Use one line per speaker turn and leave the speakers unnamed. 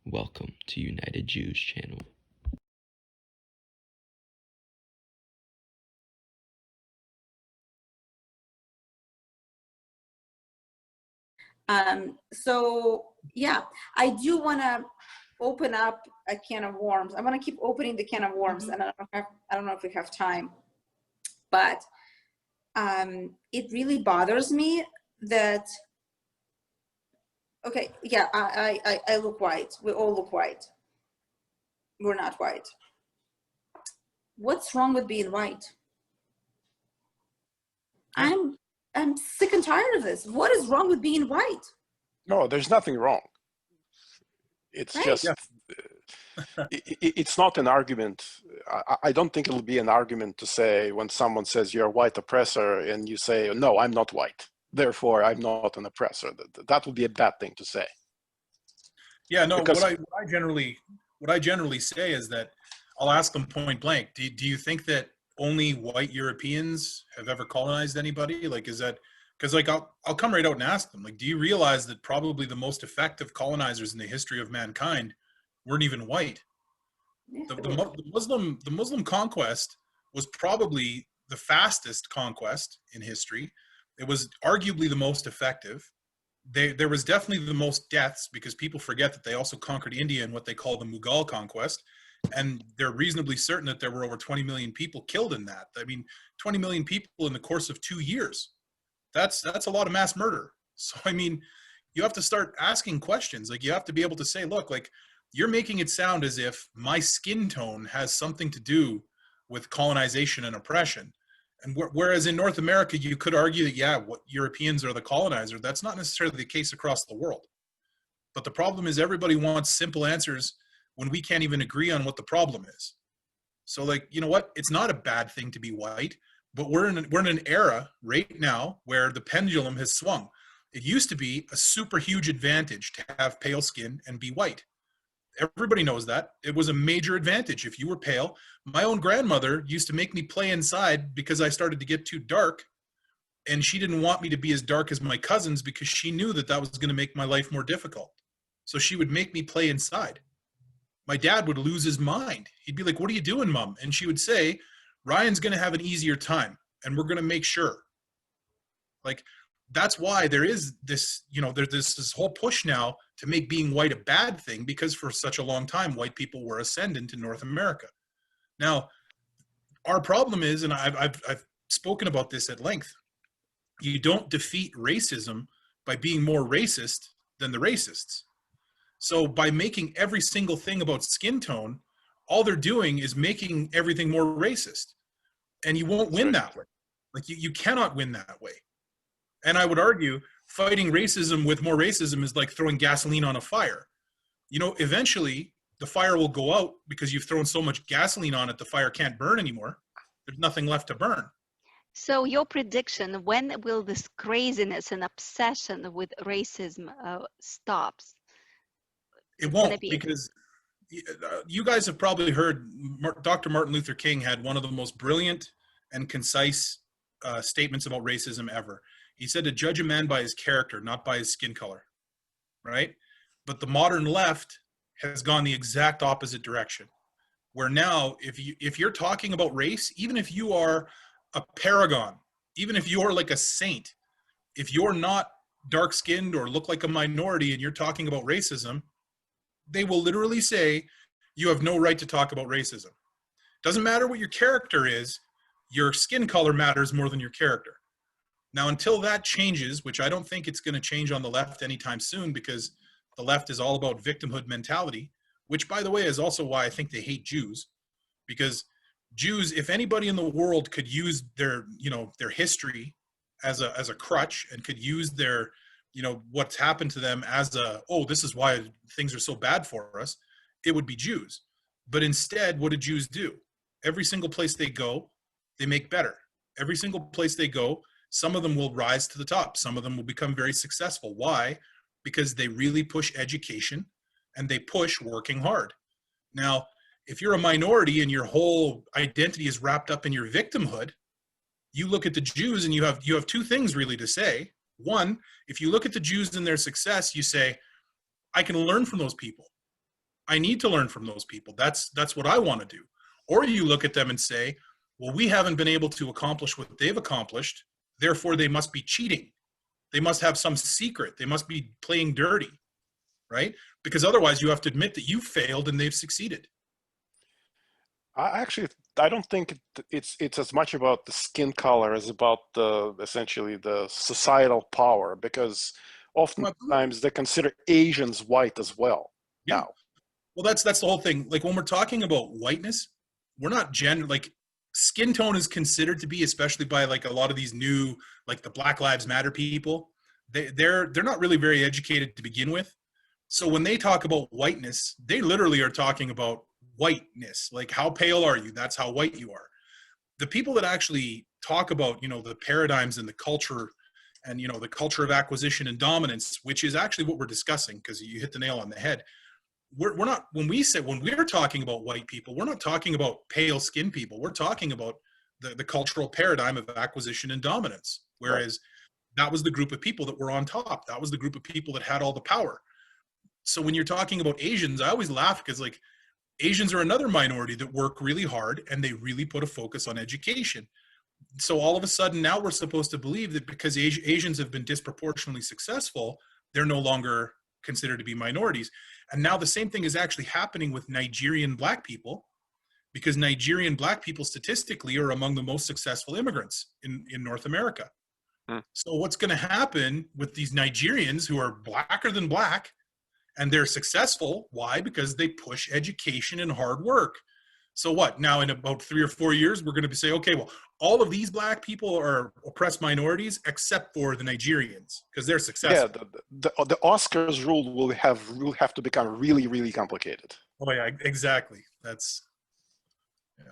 Welcome to United Jews channel.
So yeah, I do want to open up a can of worms. I want to keep opening the can of worms, and I don't know if we have time, but it really bothers me that, okay, yeah, I look white. We all look white. We're not white. What's wrong with being white? I'm sick and tired of this. What is wrong with being white?
No, there's nothing wrong. It's
Right?
just, it's not an argument. I don't think it'll be an argument to say when someone says you're a white oppressor and you say, no, I'm not white, therefore I'm not an oppressor. That would be a bad thing to say.
Yeah, no,
Because
what I generally say is that I'll ask them point blank, do you think that only white Europeans have ever colonized anybody? Like, is that, because like I'll come right out and ask them, like, do you realize that probably the most effective colonizers in the history of mankind weren't even white?
Yeah.
The Muslim conquest was probably the fastest conquest in history. It was arguably the most effective. There was definitely the most deaths, because people forget that they also conquered India in what they call the Mughal conquest. And they're reasonably certain that there were over 20 million people killed in that. I mean, 20 million people in the course of 2 years. That's a lot of mass murder. So, I mean, you have to start asking questions. Like, you have to be able to say, look, like, you're making it sound as if my skin tone has something to do with colonization and oppression. And whereas in North America, you could argue that, yeah, what Europeans are the colonizer. That's not necessarily the case across the world. But the problem is everybody wants simple answers when we can't even agree on what the problem is. So, like, you know what? It's not a bad thing to be white, but we're in an era right now where the pendulum has swung. It used to be a super huge advantage to have pale skin and be white. Everybody knows that. It was a major advantage if you were pale. My own grandmother used to make me play inside because I started to get too dark, and she didn't want me to be as dark as my cousins because she knew that that was going to make my life more difficult. So she would make me play inside. My dad would lose his mind. He'd be like, "What are you doing, Mom?" And she would say, "Ryan's going to have an easier time, and we're going to make sure." Like, that's why there is this, you know, there's this whole push now to make being white a bad thing, because for such a long time, white people were ascendant in North America. Now, our problem is, and I've spoken about this at length, you don't defeat racism by being more racist than the racists. So by making every single thing about skin tone, all they're doing is making everything more racist. And you won't win that way. Like, you cannot win that way. And I would argue fighting racism with more racism is like throwing gasoline on a fire. You know, eventually the fire will go out because you've thrown so much gasoline on it, the fire can't burn anymore. There's nothing left to burn.
So your prediction, when will this craziness and obsession with racism stops?
It won't, because you guys have probably heard Dr. Martin Luther King had one of the most brilliant and concise statements about racism ever. He said to judge a man by his character, not by his skin color, right? But the modern left has gone the exact opposite direction, where now if you're talking about race, even if you are a paragon, even if you're like a saint, if you're not dark-skinned or look like a minority and you're talking about racism, they will literally say you have no right to talk about racism. Doesn't matter what your character is, your skin color matters more than your character. Now, until that changes, which I don't think it's going to change on the left anytime soon, because the left is all about victimhood mentality, which, by the way, is also why I think they hate Jews, because Jews, if anybody in the world could use their, you know, their history as a crutch, and could use their, you know, what's happened to them as a, oh, this is why things are so bad for us, it would be Jews. But instead, what do Jews do? Every single place they go, they make better. Every single place they go, some of them will rise to the top. Some of them will become very successful. Why? Because they really push education and they push working hard. Now, if you're a minority and your whole identity is wrapped up in your victimhood, you look at the Jews and you have two things really to say. One, if you look at the Jews and their success, you say, I can learn from those people. I need to learn from those people. That's what I want to do. Or you look at them and say, well, we haven't been able to accomplish what they've accomplished, therefore they must be cheating. They must have some secret. They must be playing dirty, right? Because otherwise you have to admit that you failed and they've succeeded.
I don't think it's as much about the skin color as about essentially the societal power, because oftentimes they consider Asians white as well.
Yeah.
Now,
well, that's the whole thing. Like when we're talking about whiteness, we're not like skin tone is considered to be, especially by like a lot of these new, like the Black Lives Matter people, they're not really very educated to begin with. So when they talk about whiteness, they literally are talking about whiteness. Like, how pale are you? That's how white you are. The people that actually talk about, the paradigms and the culture and, the culture of acquisition and dominance, which is actually what we're discussing, because you hit the nail on the head. We're not, when we're talking about white people, we're not talking about pale skinned people. We're talking about the cultural paradigm of acquisition and dominance. Whereas that was the group of people that were on top. That was the group of people that had all the power. So when you're talking about Asians, I always laugh because like Asians are another minority that work really hard and they really put a focus on education. So all of a sudden now we're supposed to believe that because Asians have been disproportionately successful, they're no longer considered to be minorities. And now the same thing is actually happening with Nigerian Black people, because Nigerian Black people statistically are among the most successful immigrants in North America. So what's going to happen with these Nigerians who are blacker than black and they're successful? Why? Because they push education and hard work. So what? Now in about 3 or 4 years, we're going to say, okay, well, all of these black people are oppressed minorities except for the Nigerians because they're successful.
Yeah, the Oscars rule will have to become really, really complicated.
Oh yeah, exactly. That's, yeah.